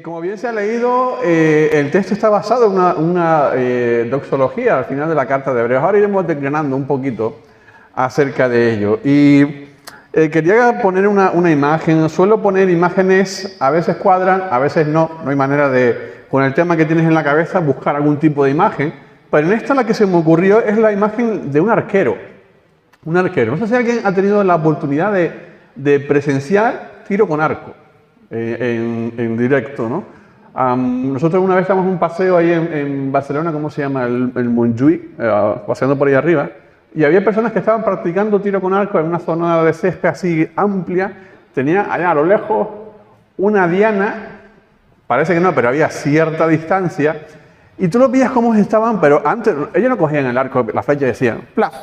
Como bien se ha leído, el texto está basado en una doxología al final de la carta de Hebreos. Ahora iremos desgranando un poquito acerca de ello. Y quería poner una imagen. Suelo poner imágenes, a veces cuadran, a veces no. No hay manera de, con el tema que tienes en la cabeza, buscar algún tipo de imagen. Pero en esta la que se me ocurrió es la imagen de un arquero. Un arquero. No sé si alguien ha tenido la oportunidad de presenciar tiro con arco. En directo, ¿no? Nosotros una vez damos un paseo ahí en Barcelona, ¿cómo se llama? El Montjuïc, paseando por ahí arriba, y había personas que estaban practicando tiro con arco en una zona de césped así amplia. Tenía allá a lo lejos una diana, parece que no, pero había cierta distancia, y tú lo veías cómo estaban, pero antes, ellos no cogían el arco, la flecha decían, ¡plaf!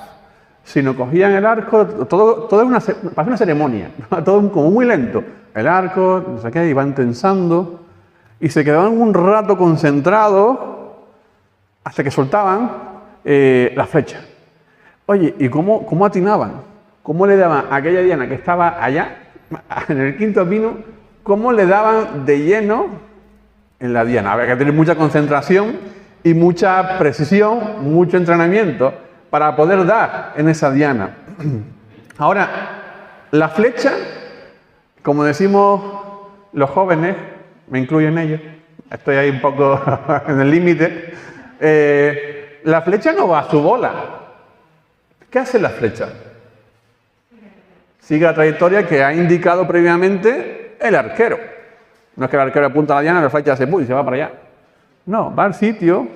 Sino cogían el arco, todo es parece una ceremonia, ¿no? Todo como muy lento. El arco, no sé qué, iban tensando y se quedaban un rato concentrados hasta que soltaban la flecha. Oye, ¿y cómo atinaban? ¿Cómo le daban a aquella diana que estaba allá, en el quinto pino, cómo le daban de lleno en la diana? Había que tener mucha concentración y mucha precisión, mucho entrenamiento para poder dar en esa diana. Ahora, la flecha, como decimos los jóvenes, me incluyo en ellos, estoy ahí un poco en el límite, la flecha no va a su bola. ¿Qué hace la flecha? Sigue la trayectoria que ha indicado previamente el arquero. No es que el arquero apunta a la diana y la flecha se y se va para allá. No, va al sitio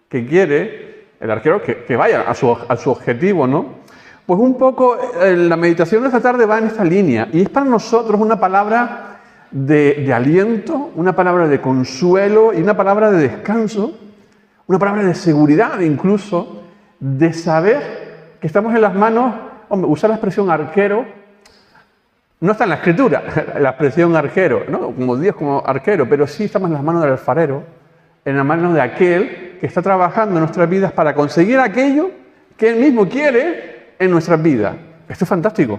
que quiere el arquero que vaya a su objetivo, ¿no? Pues un poco la meditación de esta tarde va en esta línea y es para nosotros una palabra de aliento, una palabra de consuelo y una palabra de descanso, una palabra de seguridad incluso, de saber que estamos en las manos. Hombre, usar la expresión arquero no está en la escritura, la expresión arquero, ¿no? Como Dios como arquero, pero sí estamos en las manos del alfarero, en las manos de aquel que está trabajando en nuestras vidas para conseguir aquello que Él mismo quiere en nuestras vidas. Esto es fantástico.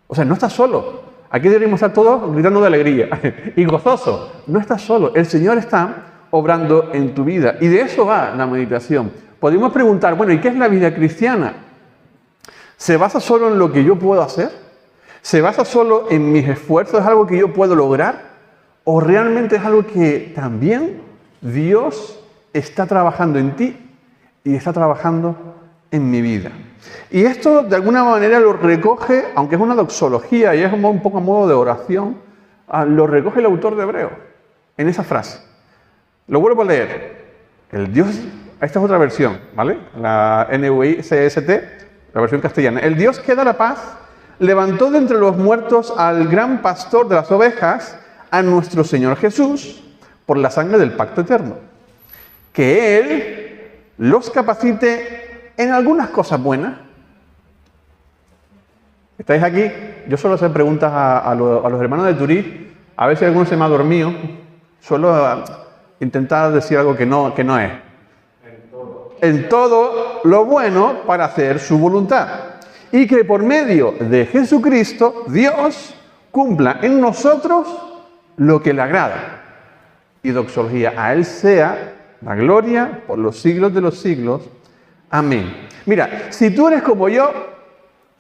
O sea, no estás solo. Aquí deberíamos estar todos gritando de alegría y gozosos. No estás solo. El Señor está obrando en tu vida. Y de eso va la meditación. Podemos preguntar, bueno, ¿y qué es la vida cristiana? ¿Se basa solo en lo que yo puedo hacer? ¿Se basa solo en mis esfuerzos? ¿Es algo que yo puedo lograr? ¿O realmente es algo que también Dios está trabajando en ti y está trabajando en mi vida? Y esto de alguna manera lo recoge, aunque es una doxología y es un poco a modo de oración, lo recoge el autor de Hebreos en esa frase. Lo vuelvo a leer. El Dios, esta es otra versión, ¿vale? La NVI CST, la versión castellana. El Dios que da la paz levantó de entre los muertos al gran pastor de las ovejas, a nuestro Señor Jesús, por la sangre del pacto eterno. Que Él los capacite en algunas cosas buenas. ¿Estáis aquí? Yo suelo hacer preguntas a los hermanos de Turí. A ver si alguno se me ha dormido. Suelo intentar decir algo que no es. En todo lo bueno para hacer su voluntad. Y que por medio de Jesucristo, Dios cumpla en nosotros lo que le agrada. Y doxología, a Él sea la gloria por los siglos de los siglos. Amén. Mira, si tú eres como yo,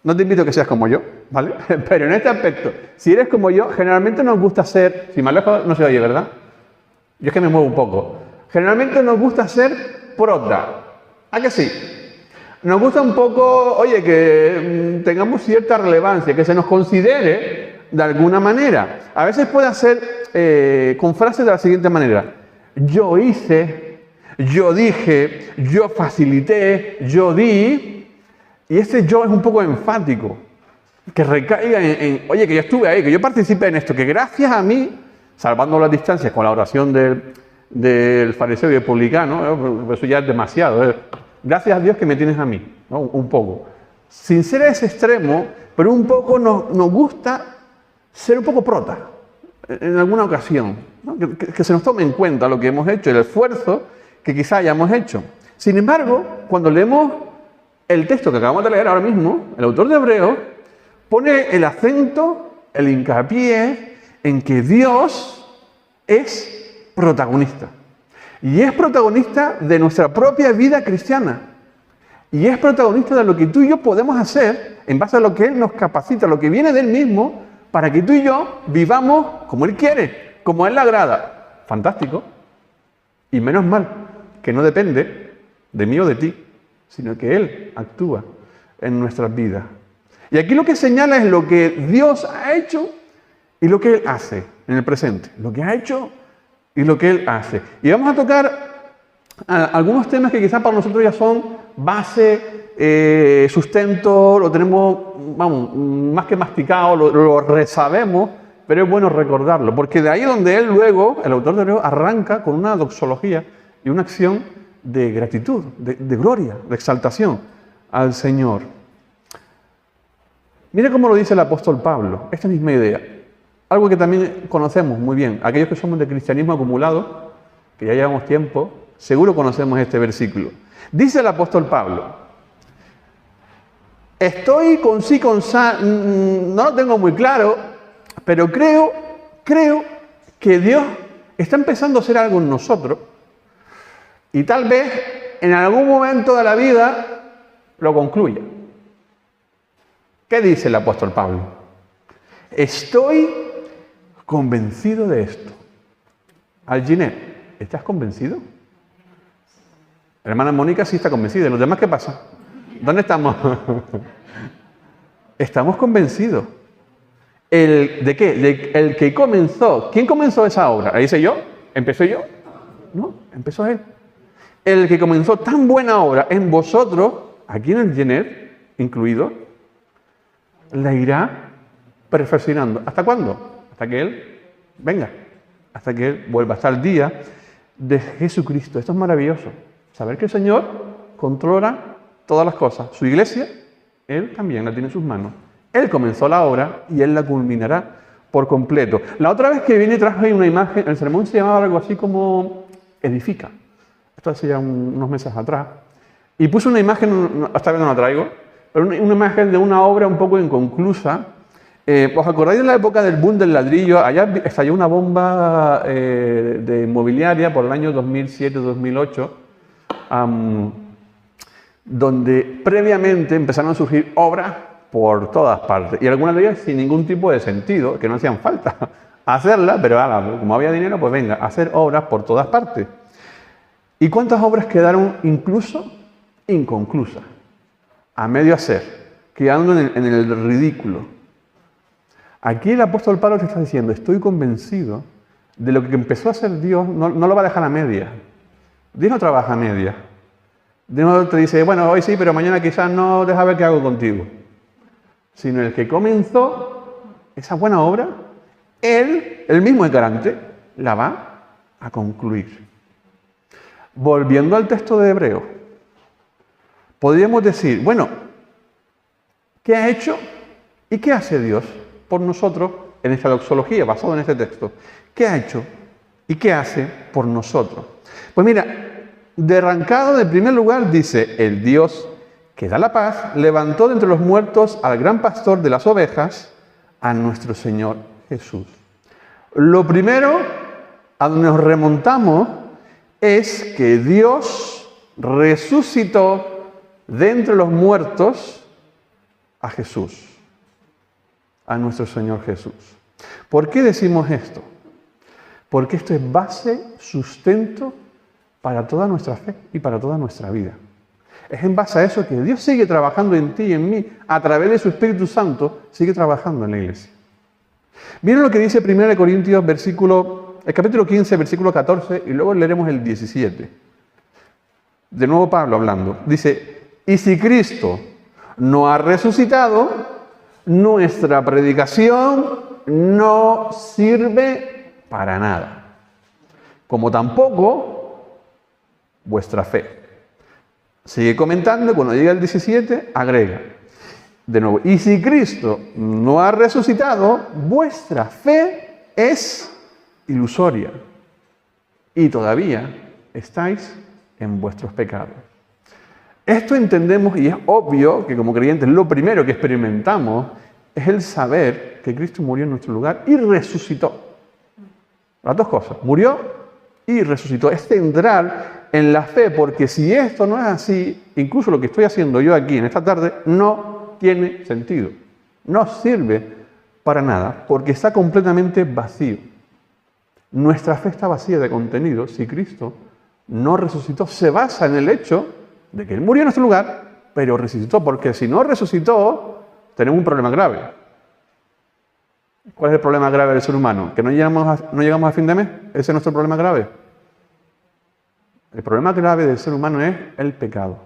no te invito a que seas como yo, ¿vale? Pero en este aspecto, si eres como yo, generalmente nos gusta ser, si más lejos no se oye, ¿verdad? Yo es que me muevo un poco. Generalmente nos gusta ser prota. ¿A que sí? Nos gusta un poco, oye, que tengamos cierta relevancia, que se nos considere de alguna manera. A veces puede ser con frases de la siguiente manera. Yo hice, yo dije, yo facilité, yo di. Y ese yo es un poco enfático. Que recaiga oye, que yo estuve ahí, que yo participé en esto, que gracias a mí, salvando las distancias con la oración del fariseo y el publicano, eso ya es demasiado. Gracias a Dios que me tienes a mí, ¿no? Un poco. Sin ser a ese extremo, pero un poco nos gusta ser un poco prota en alguna ocasión, ¿no? Que se nos tome en cuenta lo que hemos hecho, el esfuerzo que quizá hayamos hecho. Sin embargo, cuando leemos el texto que acabamos de leer ahora mismo, el autor de Hebreos pone el acento, el hincapié en que Dios es protagonista. Y es protagonista de nuestra propia vida cristiana. Y es protagonista de lo que tú y yo podemos hacer en base a lo que Él nos capacita, lo que viene de Él mismo, para que tú y yo vivamos como Él quiere, como a Él le agrada. Fantástico. Y menos mal, que no depende de mí o de ti, sino que Él actúa en nuestras vidas. Y aquí lo que señala es lo que Dios ha hecho y lo que Él hace en el presente. Lo que ha hecho y lo que Él hace. Y vamos a tocar algunos temas que quizás para nosotros ya son base, sustento, lo tenemos, vamos, más que masticado, lo resabemos, pero es bueno recordarlo, porque de ahí donde él luego, el autor de Hebreos, arranca con una doxología y una acción de gratitud, de gloria, de exaltación al Señor. Mire cómo lo dice el apóstol Pablo, esta misma idea, algo que también conocemos muy bien, aquellos que somos de cristianismo acumulado, que ya llevamos tiempo, seguro conocemos este versículo. Dice el apóstol Pablo, estoy con sí, con sa, no lo tengo muy claro, pero creo que Dios está empezando a hacer algo en nosotros y tal vez en algún momento de la vida lo concluya. ¿Qué dice el apóstol Pablo? Estoy convencido de esto. Alginet, ¿estás convencido? La hermana Mónica sí está convencida. ¿Y los demás qué pasa? ¿Dónde estamos? Estamos convencidos. ¿De qué? El que comenzó. ¿Quién comenzó esa obra? ¿La hice yo? ¿Empecé yo? No, empezó Él. El que comenzó tan buena obra en vosotros, aquí en el Genet, incluido, la irá perfeccionando. ¿Hasta cuándo? Hasta que Él venga. Hasta que Él vuelva. Hasta el día de Jesucristo. Esto es maravilloso. Saber que el Señor controla todas las cosas. Su iglesia, Él también la tiene en sus manos. Él comenzó la obra y Él la culminará por completo. La otra vez que vine traje una imagen, el sermón se llamaba algo así como edifica. Esto hace ya unos meses atrás. Y puse una imagen, esta vez no la traigo, pero una imagen de una obra un poco inconclusa. ¿Os acordáis de la época del boom del ladrillo? Allá estalló una bomba de inmobiliaria por el año 2007-2008. Donde previamente empezaron a surgir obras por todas partes y algunas de ellas sin ningún tipo de sentido, que no hacían falta hacerlas, pero como había dinero, pues venga, hacer obras por todas partes. ¿Y cuántas obras quedaron incluso inconclusas, a medio hacer, quedando en el ridículo? Aquí el apóstol Pablo te está diciendo, estoy convencido de lo que empezó a hacer Dios, no lo va a dejar a media. Dios no trabaja a media. Dios no te dice, bueno, hoy sí, pero mañana quizás no, deja ver qué hago contigo. Sino el que comenzó esa buena obra, Él mismo es garante, la va a concluir. Volviendo al texto de Hebreos, podríamos decir, bueno, ¿qué ha hecho y qué hace Dios por nosotros en esta doxología, basado en este texto? ¿Qué ha hecho y qué hace por nosotros? Pues mira, de arrancado, de primer lugar, dice, el Dios que da la paz, levantó de entre los muertos al gran pastor de las ovejas, a nuestro Señor Jesús. Lo primero a donde nos remontamos es que Dios resucitó de entre los muertos a Jesús, a nuestro Señor Jesús. ¿Por qué decimos esto? Porque esto es base, sustento para toda nuestra fe y para toda nuestra vida. Es en base a eso que Dios sigue trabajando en ti y en mí, a través de su Espíritu Santo, sigue trabajando en la iglesia. Miren lo que dice 1 Corintios, el capítulo 15, versículo 14, y luego leeremos el 17. De nuevo Pablo hablando. Dice, y si Cristo no ha resucitado, nuestra predicación no sirve para nada, como tampoco vuestra fe. Sigue comentando, cuando llega el 17, agrega de nuevo, y si Cristo no ha resucitado, vuestra fe es ilusoria y todavía estáis en vuestros pecados. Esto entendemos y es obvio que como creyentes lo primero que experimentamos es el saber que Cristo murió en nuestro lugar y resucitó. Las dos cosas, murió y resucitó. Es central en la fe, porque si esto no es así, incluso lo que estoy haciendo yo aquí en esta tarde no tiene sentido. No sirve para nada, porque está completamente vacío. Nuestra fe está vacía de contenido si Cristo no resucitó. Se basa en el hecho de que Él murió en nuestro lugar, pero resucitó, porque si no resucitó, tenemos un problema grave. ¿Cuál es el problema grave del ser humano? ¿Que no llegamos a fin de mes? ¿Ese es nuestro problema grave? El problema grave del ser humano es el pecado.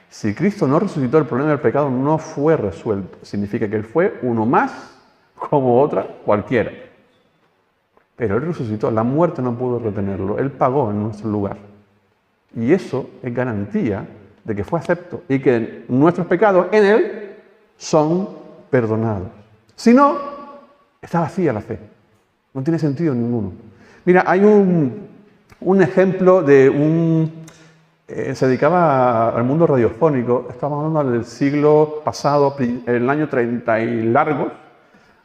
Si Cristo no resucitó, el problema del pecado no fue resuelto. Significa que Él fue uno más como otra cualquiera. Pero Él resucitó, la muerte no pudo retenerlo, Él pagó en nuestro lugar. Y eso es garantía de que fue acepto y que nuestros pecados en Él son perdonados. Si no, está vacía la fe. No tiene sentido ninguno. Mira, hay un ejemplo de se dedicaba al mundo radiofónico, estamos hablando del siglo pasado, el año 30 y largos.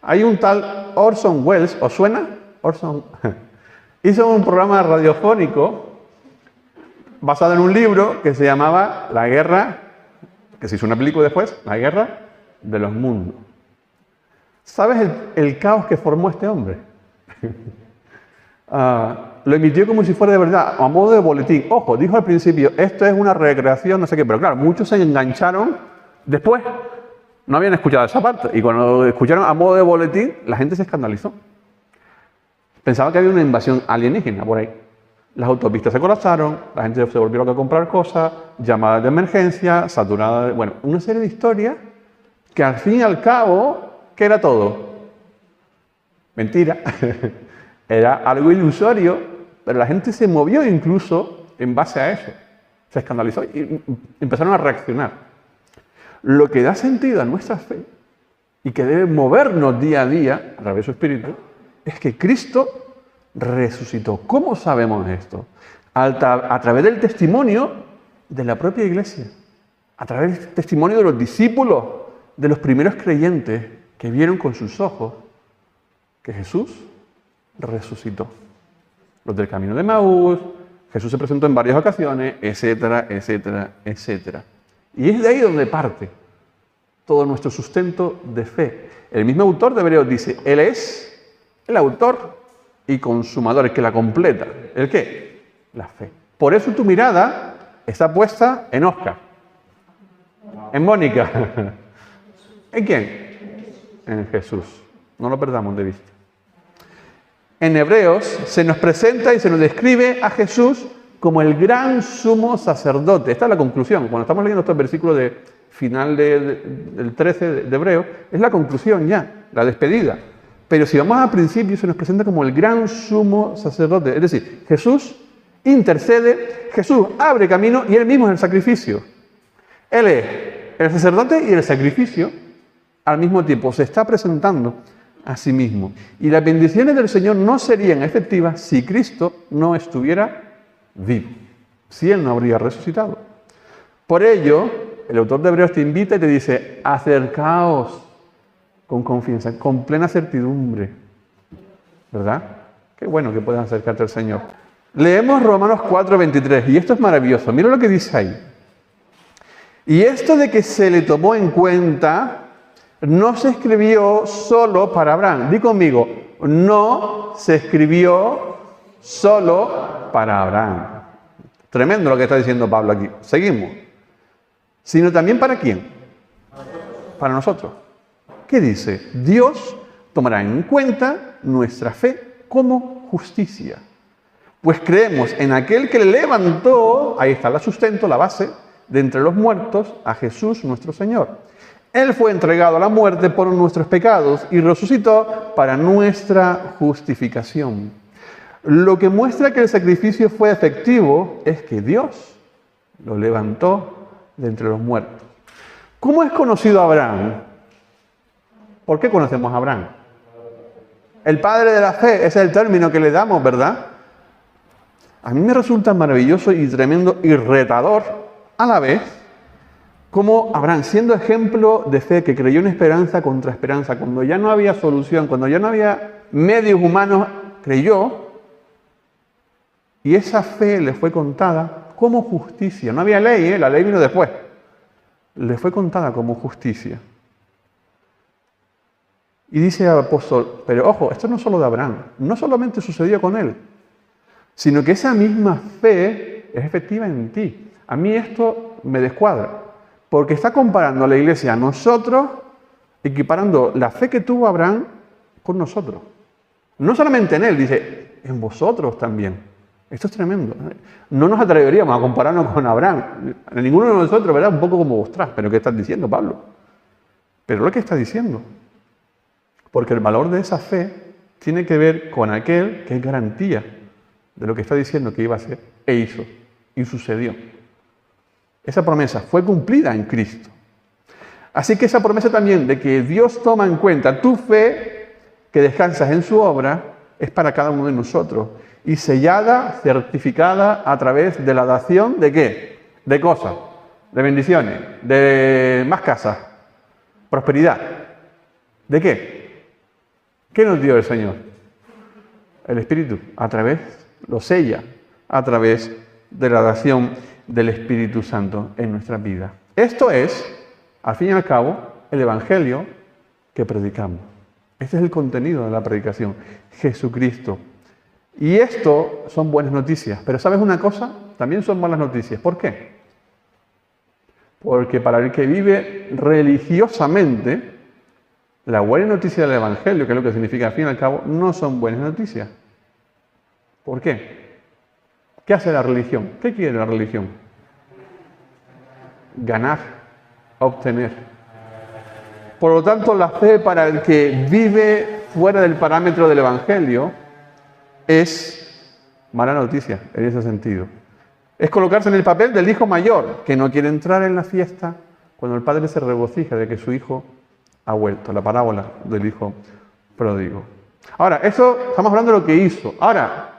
Hay un tal Orson Welles, ¿os suena? Orson hizo un programa radiofónico basado en un libro que se llamaba La Guerra, que se hizo una película después, La Guerra de los Mundos. ¿Sabes el caos que formó este hombre? Lo emitió como si fuera de verdad, a modo de boletín. Ojo, dijo al principio, esto es una recreación, no sé qué, pero claro, muchos se engancharon después. No habían escuchado esa parte. Y cuando escucharon a modo de boletín, la gente se escandalizó. Pensaba que había una invasión alienígena por ahí. Las autopistas se colapsaron, la gente se volvió loca a comprar cosas, llamadas de emergencia, saturadas, bueno, una serie de historias que al fin y al cabo, ¿qué era todo? Mentira. Era algo ilusorio, pero la gente se movió incluso en base a eso. Se escandalizó y empezaron a reaccionar. Lo que da sentido a nuestra fe y que debe movernos día a día a través de su Espíritu es que Cristo resucitó. ¿Cómo sabemos esto? A través del testimonio de la propia iglesia, a través del testimonio de los discípulos, de los primeros creyentes que vieron con sus ojos que Jesús resucitó. Los del camino de Emaús, Jesús se presentó en varias ocasiones, etcétera, etcétera, etcétera. Y es de ahí donde parte todo nuestro sustento de fe. El mismo autor de Hebreos dice, Él es el autor y consumador, el que la completa. ¿El qué? La fe. Por eso tu mirada está puesta en Óscar, en Mónica. ¿En quién? En Jesús. No lo perdamos de vista. En Hebreos se nos presenta y se nos describe a Jesús como el gran sumo sacerdote. Esta es la conclusión. Cuando estamos leyendo estos versículos de final del 13 de Hebreos, es la conclusión ya, la despedida. Pero si vamos al principio, se nos presenta como el gran sumo sacerdote. Es decir, Jesús intercede, Jesús abre camino y Él mismo es el sacrificio. Él es el sacerdote y el sacrificio al mismo tiempo. Se está presentando a sí mismo. Y las bendiciones del Señor no serían efectivas si Cristo no estuviera vivo, si Él no habría resucitado. Por ello, el autor de Hebreos te invita y te dice, acercaos con confianza, con plena certidumbre. ¿Verdad? Qué bueno que puedas acercarte al Señor. Leemos Romanos 4:23 y esto es maravilloso. Mira lo que dice ahí. Y esto de que se le tomó en cuenta no se escribió solo para Abraham. Di conmigo, no se escribió solo para Abraham. Tremendo lo que está diciendo Pablo aquí. Seguimos. Sino también para ¿quién? Para nosotros. ¿Qué dice? Dios tomará en cuenta nuestra fe como justicia. Pues creemos en aquel que le levantó, ahí está el sustento, la base, de entre los muertos, a Jesús nuestro Señor. Él fue entregado a la muerte por nuestros pecados y resucitó para nuestra justificación. Lo que muestra que el sacrificio fue efectivo es que Dios lo levantó de entre los muertos. ¿Cómo es conocido Abraham? ¿Por qué conocemos a Abraham? El padre de la fe, ese es el término que le damos, ¿verdad? A mí me resulta maravilloso y tremendo y retador a la vez como Abraham, siendo ejemplo de fe que creyó en esperanza contra esperanza, cuando ya no había solución, cuando ya no había medios humanos, creyó Y esa fe le fue contada como justicia. No había ley, la ley vino después. Le fue contada como justicia. Y dice el apóstol, pero ojo, esto no es solo de Abraham, no solamente sucedió con él, sino que esa misma fe es efectiva en ti. A mí esto me descuadra, porque está comparando a la iglesia, a nosotros, equiparando la fe que tuvo Abraham con nosotros. No solamente en él, dice, en vosotros también. Esto es tremendo. No nos atreveríamos a compararnos con Abraham. Ninguno de nosotros, ¿verdad? Un poco como, ostras, ¿pero qué estás diciendo, Pablo? Pero lo que está diciendo. Porque el valor de esa fe tiene que ver con aquel que es garantía de lo que está diciendo que iba a hacer e hizo. Y sucedió. Esa promesa fue cumplida en Cristo. Así que esa promesa también de que Dios toma en cuenta tu fe, que descansas en su obra, es para cada uno de nosotros. Y sellada, certificada a través de la dación de ¿qué? De cosas, de bendiciones, de más casas, prosperidad. ¿De qué? ¿Qué nos dio el Señor? El Espíritu. A través, lo sella, a través de la dación del Espíritu Santo en nuestra vida. Esto es, al fin y al cabo, el Evangelio que predicamos. Este es el contenido de la predicación. Jesucristo. Y esto son buenas noticias. Pero ¿sabes una cosa? También son malas noticias. ¿Por qué? Porque para el que vive religiosamente, la buena noticia del Evangelio, que es lo que significa al fin y al cabo, no son buenas noticias. ¿Por qué? ¿Qué hace la religión? ¿Qué quiere la religión? Ganar, obtener. Por lo tanto, la fe para el que vive fuera del parámetro del Evangelio es mala noticia en ese sentido. Es colocarse en el papel del hijo mayor, que no quiere entrar en la fiesta cuando el padre se regocija de que su hijo ha vuelto, la parábola del hijo pródigo. Ahora, eso estamos hablando de lo que hizo. Ahora,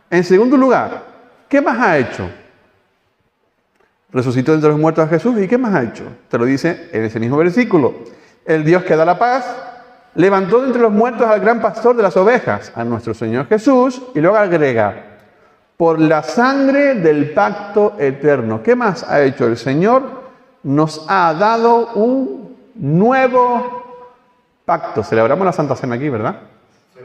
en segundo lugar, ¿qué más ha hecho? Resucitó entre los muertos a Jesús, ¿y qué más ha hecho? Te lo dice en ese mismo versículo. El Dios que da la paz, levantó de entre los muertos al gran pastor de las ovejas, a nuestro Señor Jesús, y luego agrega, por la sangre del pacto eterno. ¿Qué más ha hecho el Señor? Nos ha dado un nuevo pacto. Celebramos la Santa Cena aquí, ¿verdad? Sí.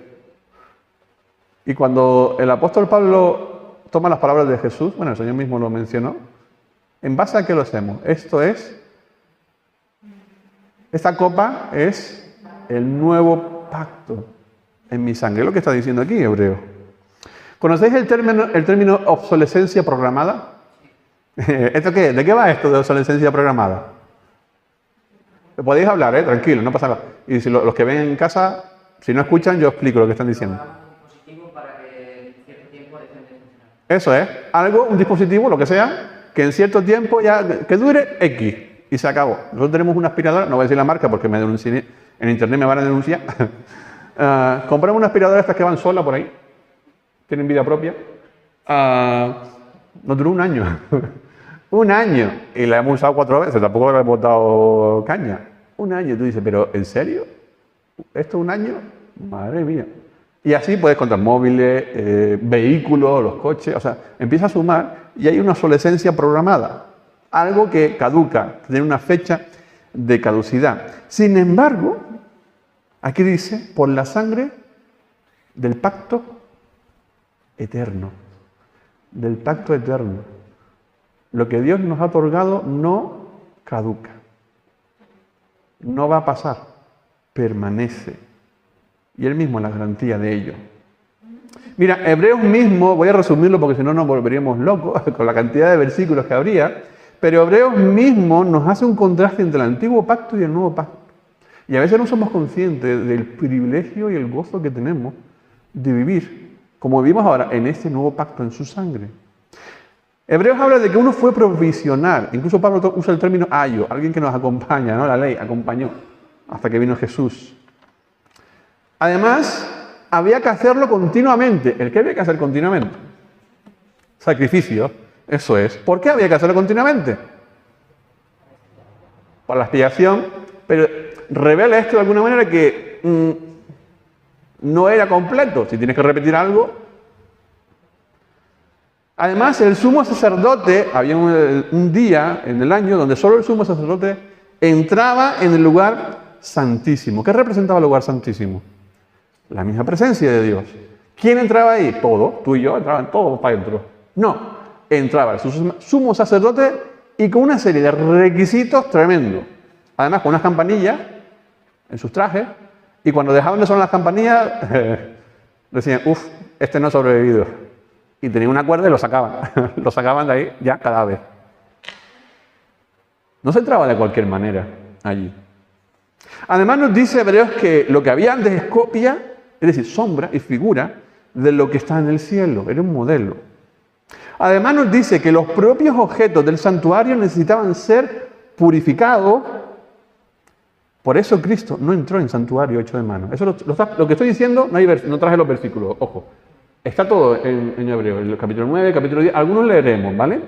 Y cuando el apóstol Pablo toma las palabras de Jesús, bueno, el Señor mismo lo mencionó, ¿en base a qué lo hacemos? Esta copa es el nuevo pacto en mi sangre. Es lo que está diciendo aquí Hebreo. ¿Conocéis el término obsolescencia programada? ¿Esto qué es? ¿De qué va esto de obsolescencia programada? Podéis hablar, tranquilo, no pasa nada. Y si los que ven en casa, si no escuchan, yo explico lo que están diciendo. Eso es, un dispositivo, lo que sea, que en cierto tiempo que dure X y se acabó. Nosotros tenemos una aspiradora, no voy a decir la marca porque en internet me van a denunciar. Compramos una aspiradora estas que van sola por ahí, tienen vida propia. Nos duró un año. Un año. Y la hemos usado 4 veces, tampoco le hemos dado caña. Un año. Y tú dices, ¿pero en serio? ¿Esto un año? Madre mía. Y así puedes contar móviles, vehículos, los coches. O sea, empieza a sumar y hay una obsolescencia programada. Algo que caduca, tiene una fecha de caducidad. Sin embargo, aquí dice, por la sangre del pacto eterno. Del pacto eterno. Lo que Dios nos ha otorgado no caduca. No va a pasar. Permanece. Y Él mismo es la garantía de ello. Mira, Hebreos mismo, voy a resumirlo porque si no nos volveríamos locos con la cantidad de versículos que habría, pero Hebreos mismo nos hace un contraste entre el antiguo pacto y el nuevo pacto. Y a veces no somos conscientes del privilegio y el gozo que tenemos de vivir, como vivimos ahora, en este nuevo pacto, en su sangre. Hebreos habla de que uno fue provisional. Incluso Pablo usa el término ayo, alguien que nos acompaña, ¿no? La ley acompañó hasta que vino Jesús. Además, había que hacerlo continuamente. ¿El qué había que hacer continuamente? Sacrificio, eso es. ¿Por qué había que hacerlo continuamente? Por la expiación, pero revela esto de alguna manera que no era completo. Si tienes que repetir algo, Además, el sumo sacerdote, había un día en el año donde solo el sumo sacerdote entraba en el lugar santísimo. ¿Qué representaba el lugar santísimo? La misma presencia de Dios. ¿Quién entraba ahí? Todos, tú y yo, entraban todos para adentro. No, entraba el sumo sacerdote y con una serie de requisitos tremendos. Además, con unas campanillas en sus trajes, y cuando dejaban de sonar las campanillas, decían, uff, este no ha sobrevivido. Y tenían una cuerda y lo sacaban. Lo sacaban de ahí ya cada vez. No se entraba de cualquier manera allí. Además nos dice Hebreos que lo que había antes es copia, es decir, sombra y figura de lo que está en el cielo. Era un modelo. Además nos dice que los propios objetos del santuario necesitaban ser purificados. Por eso Cristo no entró en santuario hecho de mano. Eso lo que estoy diciendo, no traje los versículos, ojo. Está todo en Hebreo, el capítulo 9, capítulo 10, algunos leeremos, ¿vale?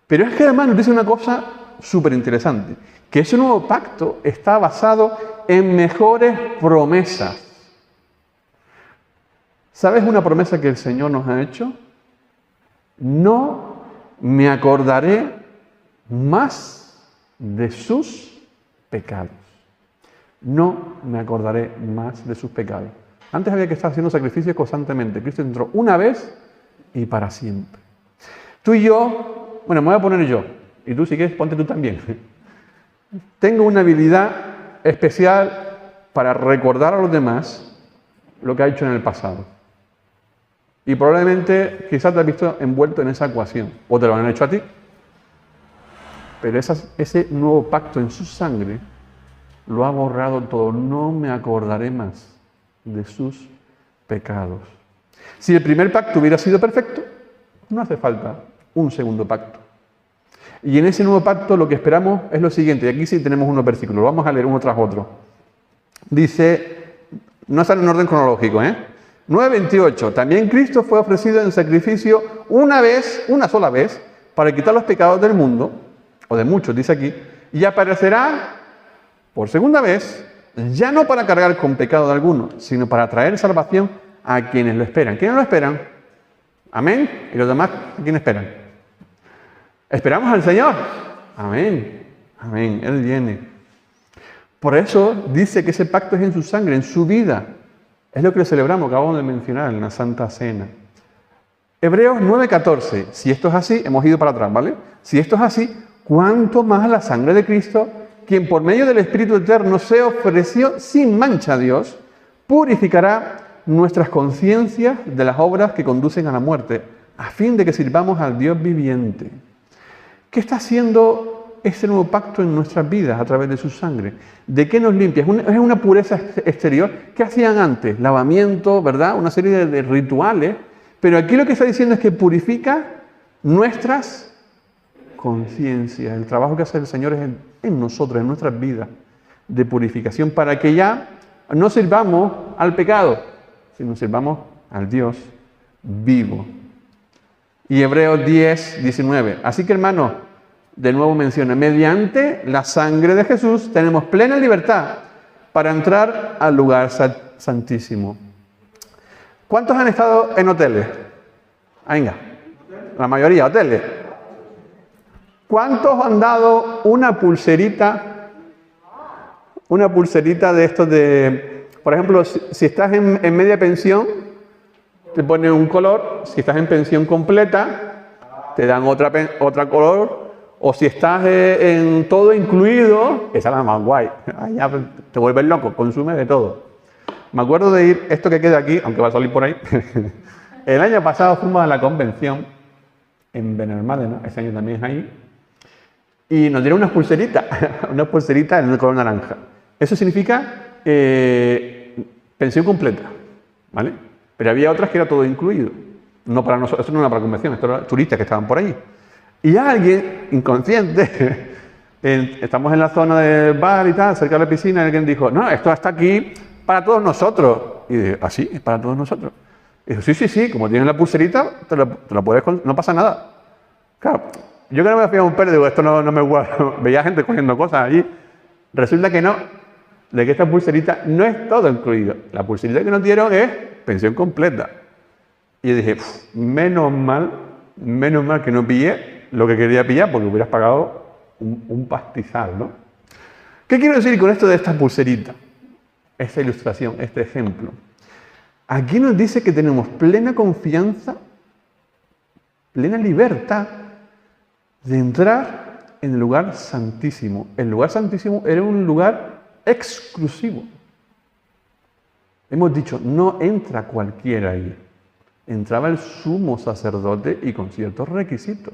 Pero es que además nos dice una cosa súper interesante, que ese nuevo pacto está basado en mejores promesas. ¿Sabes una promesa que el Señor nos ha hecho? No me acordaré más de sus pecados. No me acordaré más de sus pecados. Antes había que estar haciendo sacrificios constantemente. Cristo entró una vez y para siempre. Tú y yo, bueno, me voy a poner yo, y tú si quieres ponte tú también. Tengo una habilidad especial para recordar a los demás lo que ha hecho en el pasado. Y probablemente quizás te has visto envuelto en esa ecuación, o te lo han hecho a ti. Pero ese nuevo pacto en su sangre lo ha borrado todo. No me acordaré más de sus pecados. Si el primer pacto hubiera sido perfecto, no hace falta un segundo pacto. Y en ese nuevo pacto lo que esperamos es lo siguiente, y aquí sí tenemos unos versículos, lo vamos a leer uno tras otro. Dice, no está en orden cronológico, 9:28, también Cristo fue ofrecido en sacrificio una sola vez, para quitar los pecados del mundo, o de muchos, dice aquí, y aparecerá por segunda vez, ya no para cargar con pecado de alguno, sino para traer salvación a quienes lo esperan. ¿Quiénes lo esperan? Amén. ¿Y los demás a quién esperan? ¿Esperamos al Señor? Amén. Amén. Él viene. Por eso dice que ese pacto es en su sangre, en su vida. Es lo que celebramos, acabamos de mencionar en la Santa Cena. Hebreos 9:14. Si esto es así, hemos ido para atrás, ¿vale? Si esto es así, ¿cuánto más la sangre de Cristo, quien por medio del Espíritu Eterno se ofreció sin mancha a Dios, purificará nuestras conciencias de las obras que conducen a la muerte, a fin de que sirvamos al Dios viviente? ¿Qué está haciendo ese nuevo pacto en nuestras vidas a través de su sangre? ¿De qué nos limpia? Es una pureza exterior. ¿Qué hacían antes? Lavamiento, ¿verdad? Una serie de rituales. Pero aquí lo que está diciendo es que purifica nuestras conciencias. El trabajo que hace el Señor es en nosotros, en nuestras vidas, de purificación, para que ya no sirvamos al pecado, sino sirvamos al Dios vivo. Y Hebreos 10:19. Así que, hermanos, de nuevo menciona, mediante la sangre de Jesús tenemos plena libertad para entrar al lugar santísimo. ¿Cuántos han estado en hoteles? Venga, la mayoría, hoteles. ¿Cuántos han dado una pulserita de estos de, por ejemplo, si estás en media pensión, te ponen un color, si estás en pensión completa, te dan otra color, o si estás en todo incluido, esa es la más guay, ya te vuelves loco, consume de todo. Me acuerdo de ir, esto que queda aquí, aunque va a salir por ahí, el año pasado fuimos a la convención en Benalmádena, ese año también es ahí, y nos dieron unas pulseritas en el color naranja. Eso significa pensión completa, ¿vale? Pero había otras que era todo incluido. No para nosotros, esto no era para convención, esto eran turistas que estaban por ahí. Y alguien, inconsciente, estamos en la zona del bar y tal, cerca de la piscina, y alguien dijo, no, esto está aquí para todos nosotros. Y dije, ¿ah, sí? ¿Es para todos nosotros? Y dijo, sí, como tienes la pulserita, te la puedes, no pasa nada. Claro, yo que no me fui a un perro, digo, esto no me guarda. Veía gente cogiendo cosas allí. Resulta que no, de que esta pulserita no es todo incluido. La pulserita que nos dieron es pensión completa. Y yo dije, menos mal que no pillé lo que quería pillar porque hubieras pagado un pastizal, ¿no? ¿Qué quiero decir con esto de esta pulserita? Esta ilustración, este ejemplo. Aquí nos dice que tenemos plena confianza, plena libertad de entrar en el lugar santísimo. El lugar santísimo era un lugar exclusivo. Hemos dicho, no entra cualquiera ahí. Entraba el sumo sacerdote y con ciertos requisitos.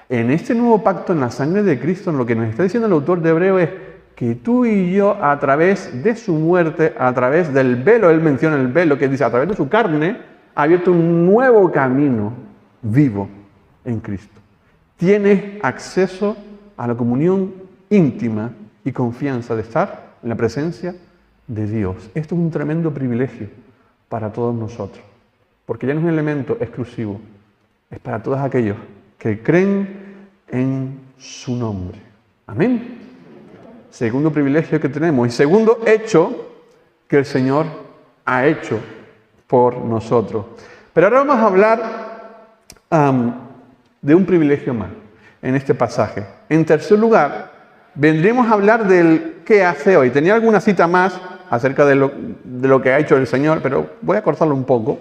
En este nuevo pacto en la sangre de Cristo, lo que nos está diciendo el autor de Hebreo es que tú y yo, a través de su muerte, a través del velo, él menciona el velo, que dice, a través de su carne, ha abierto un nuevo camino vivo en Cristo. Tienes acceso a la comunión íntima y confianza de estar en la presencia de Dios. Esto es un tremendo privilegio para todos nosotros, porque ya no es un elemento exclusivo, es para todos aquellos que creen en su nombre. Amén. Segundo privilegio que tenemos y segundo hecho que el Señor ha hecho por nosotros. Pero ahora vamos a hablar de un privilegio más en este pasaje. En tercer lugar, vendremos a hablar del qué hace hoy. Tenía alguna cita más acerca de lo que ha hecho el Señor, pero voy a cortarlo un poco.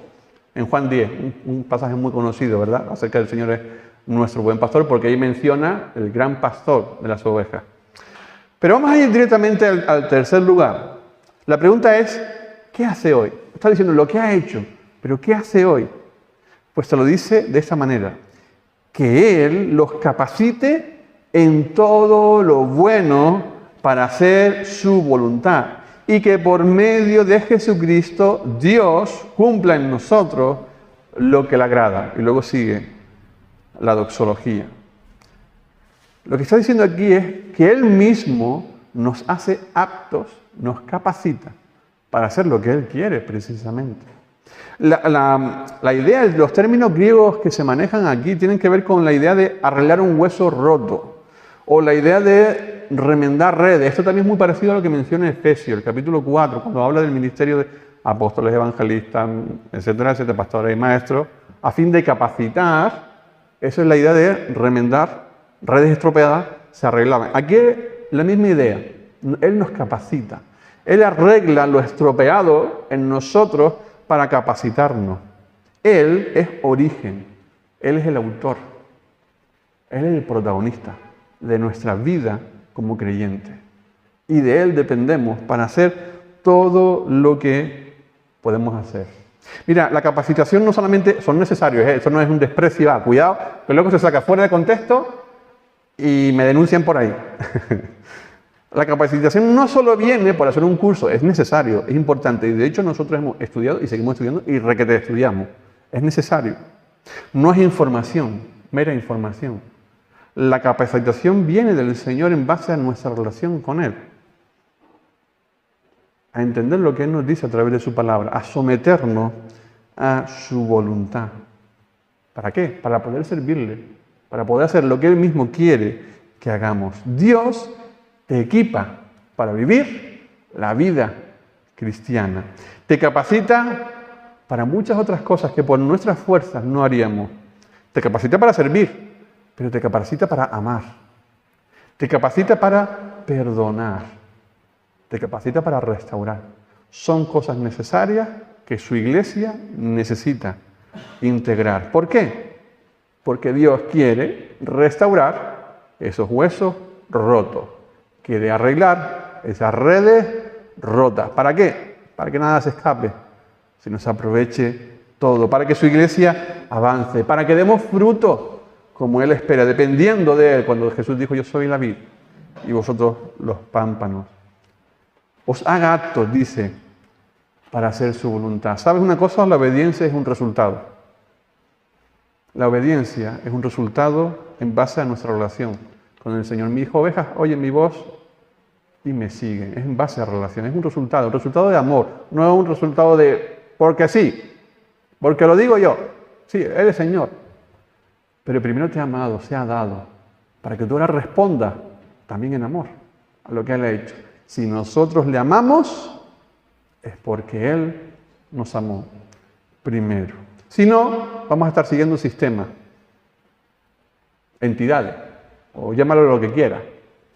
En Juan 10, un pasaje muy conocido, ¿verdad? Acerca del Señor es nuestro buen pastor, porque ahí menciona el gran pastor de las ovejas. Pero vamos a ir directamente al tercer lugar. La pregunta es, ¿qué hace hoy? Está diciendo lo que ha hecho, pero ¿qué hace hoy? Pues te lo dice de esta manera, que Él los capacite en todo lo bueno para hacer su voluntad y que por medio de Jesucristo Dios cumpla en nosotros lo que le agrada. Y luego sigue la doxología. Lo que está diciendo aquí es que Él mismo nos hace aptos, nos capacita para hacer lo que Él quiere precisamente. La idea, los términos griegos que se manejan aquí tienen que ver con la idea de arreglar un hueso roto o la idea de remendar redes. Esto también es muy parecido a lo que menciona Efesios, el capítulo 4, cuando habla del ministerio de apóstoles, evangelistas, etcétera, etcétera, pastores y maestros, a fin de capacitar. Eso es la idea de remendar redes estropeadas, se arreglaban. Aquí es la misma idea. Él nos capacita. Él arregla lo estropeado en nosotros para capacitarnos. Él es origen. Él es el autor. Él es el protagonista de nuestra vida como creyentes. Y de Él dependemos para hacer todo lo que podemos hacer. Mira, la capacitación no solamente son necesarios, eso no es un desprecio, cuidado, que luego se saca fuera de contexto y me denuncian por ahí. La capacitación no solo viene por hacer un curso, es necesario, es importante. Y de hecho nosotros hemos estudiado y seguimos estudiando y requete estudiamos. Es necesario. No es información, mera información. La capacitación viene del Señor en base a nuestra relación con Él. A entender lo que Él nos dice a través de su palabra, a someternos a su voluntad. ¿Para qué? Para poder servirle, para poder hacer lo que Él mismo quiere que hagamos. Dios te equipa para vivir la vida cristiana. Te capacita para muchas otras cosas que por nuestras fuerzas no haríamos. Te capacita para servir, pero te capacita para amar. Te capacita para perdonar. Te capacita para restaurar. Son cosas necesarias que su iglesia necesita integrar. ¿Por qué? Porque Dios quiere restaurar esos huesos rotos. Quiere arreglar esas redes rotas. ¿Para qué? Para que nada se escape, sino se aproveche todo. Para que su iglesia avance. Para que demos fruto como Él espera, dependiendo de Él. Cuando Jesús dijo, yo soy la vid y vosotros los pámpanos. Os haga actos, dice, para hacer su voluntad. ¿Sabes una cosa? La obediencia es un resultado. La obediencia es un resultado en base a nuestra relación con el Señor. Mis ovejas oyen mi voz y me siguen. Es en base a relación, es un resultado de amor. No es un resultado de porque sí, porque lo digo yo. Sí, Él es Señor. Pero primero te ha amado, se ha dado, para que tú ahora respondas también en amor a lo que Él ha hecho. Si nosotros le amamos, es porque Él nos amó primero. Si no, vamos a estar siguiendo un sistema, entidades, o llámalo lo que quiera,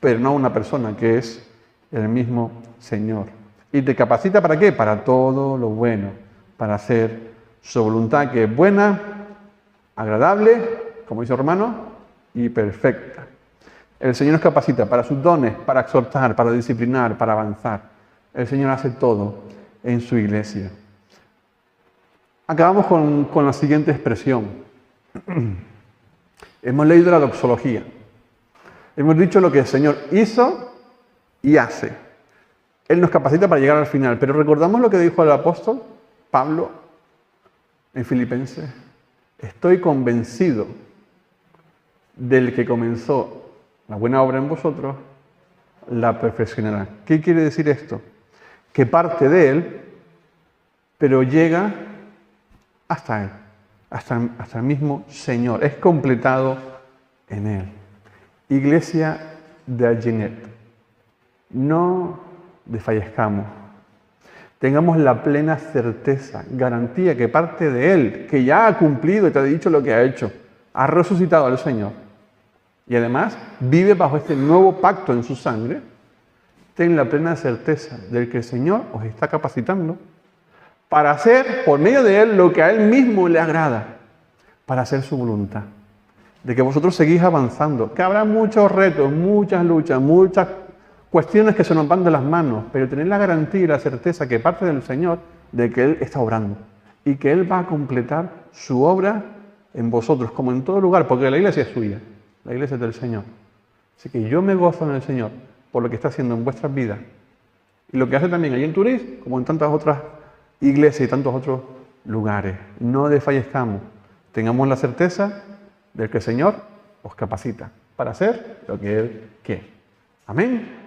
pero no una persona que es el mismo Señor. ¿Y te capacita para qué? Para todo lo bueno, para hacer su voluntad, que es buena, agradable, como dice hermano, y perfecta. El Señor nos capacita para sus dones, para exhortar, para disciplinar, para avanzar. El Señor hace todo en su iglesia. Acabamos con la siguiente expresión. Hemos leído la doxología. Hemos dicho lo que el Señor hizo y hace. Él nos capacita para llegar al final. Pero recordamos lo que dijo el apóstol Pablo en Filipenses. Estoy convencido del que comenzó la buena obra en vosotros, la perfeccionará. ¿Qué quiere decir esto? Que parte de Él, pero llega hasta Él, hasta el mismo Señor. Es completado en Él. Iglesia de Alginet, no desfallezcamos. Tengamos la plena certeza, garantía que parte de Él, que ya ha cumplido y te ha dicho lo que ha hecho. Ha resucitado al Señor. Y además vive bajo este nuevo pacto en su sangre. Ten la plena certeza de que el Señor os está capacitando para hacer por medio de Él lo que a Él mismo le agrada, para hacer su voluntad. De que vosotros seguís avanzando, que habrá muchos retos, muchas luchas, muchas cuestiones que se nos van de las manos, pero tener la garantía y la certeza que parte del Señor de que Él está obrando y que Él va a completar su obra en vosotros, como en todo lugar, porque la iglesia es suya, la iglesia es del Señor. Así que yo me gozo en el Señor por lo que está haciendo en vuestras vidas y lo que hace también allí en Turís, como en tantas otras iglesias y tantos otros lugares. No desfallezcamos, tengamos la certeza de que el Señor os capacita para hacer lo que Él quiere. Amén.